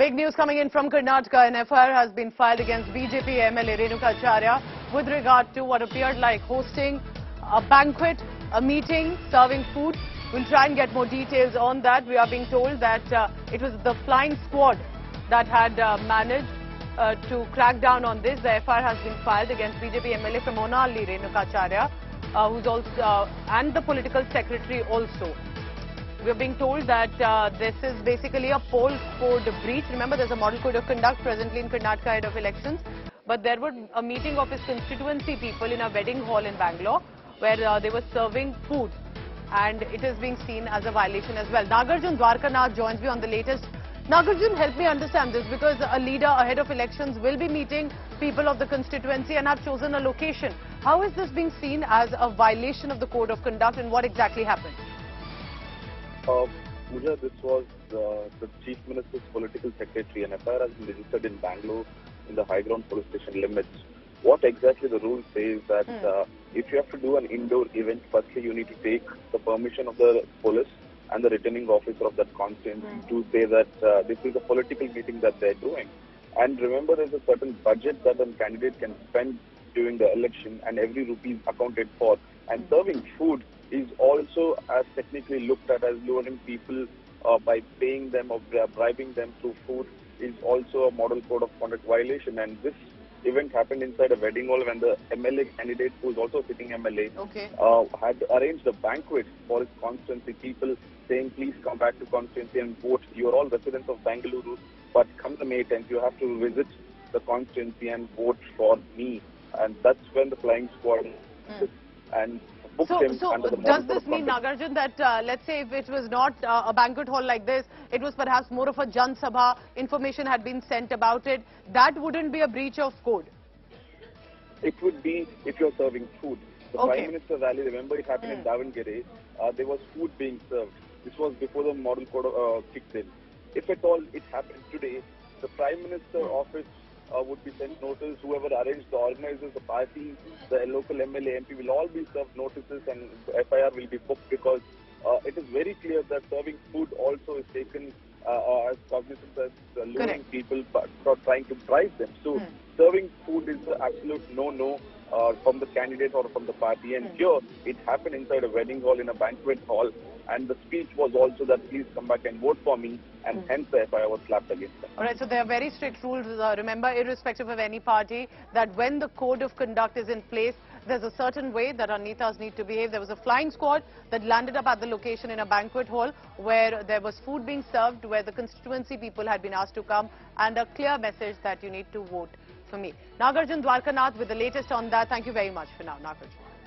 Big news coming in from Karnataka. An FIR has been filed against BJP MLA Renukacharya with regard to what appeared like hosting a banquet, a meeting, serving food. We'll try and get more details on that. We are being told that it was the flying squad that had managed to crack down on this. The FIR has been filed against BJP MLA from Bommai Renukacharya, who's also and the political secretary also. We're being told that this is basically a poll code breach. Remember, there's a model code of conduct presently in Karnataka ahead of elections. But there was a meeting of his constituency people in a wedding hall in Bangalore where they were serving food. And it is being seen as a violation as well. Nagarjun Dwarkanath joins me on the latest. Nagarjun, help me understand this, because a leader ahead of elections will be meeting people of the constituency and have chosen a location. How is this being seen as a violation of the code of conduct, and what exactly happened? Pooja, this was the Chief Minister's political secretary. An FIR has been registered in Bangalore in the high ground police station limits. What exactly the rule says that if you have to do an indoor event, firstly you need to take the permission of the police and the returning officer of that constituency to say that this is a political meeting that they're doing. And remember, there's a certain budget that a candidate can spend during the election, and every rupee is accounted for. And serving food is also as technically looked at as luring people by paying them or bribing them through food is also a model code of conduct violation. And this event happened inside a wedding hall when the MLA candidate, who is also sitting MLA, had arranged a banquet for his constituency people, saying, please come back to constituency and vote. You are all residents of Bangalore, but come the May 10th, you have to visit the constituency and vote for me. And that's when the flying squad and So does this mean, Nagarjun, that let's say if it was not a banquet hall like this, it was perhaps more of a Jan Sabha, information had been sent about it, that wouldn't be a breach of code? It would be if you're serving food. The Prime Minister rally, remember, it happened in Davangere. There was food being served. This was before the model code kicked in. If at all it happened today, the Prime Minister office would be sent notice. Whoever arranged the organizers, the party, the local MLA, MP will all be served notices, and the FIR will be booked, because it is very clear that serving food also is taken as cognizance as luring people for trying to bribe them. So serving food is the absolute no-no from the candidate or from the party. And here it happened inside a wedding hall in a banquet hall, and the speech was also that please come back and vote for me, and hence the FIR was slapped against them. Alright, so there are very strict rules, remember, irrespective of any party, that when the code of conduct is in place, there's a certain way that our netas need to behave. There was a flying squad that landed up at the location in a banquet hall where there was food being served, where the constituency people had been asked to come, and a clear message that you need to vote for me. Nagarjun Dwarkanath with the latest on that. Thank you very much for now, Nagarjun.